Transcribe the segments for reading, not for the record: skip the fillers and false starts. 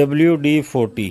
WD-40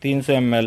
300 ml،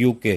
UK۔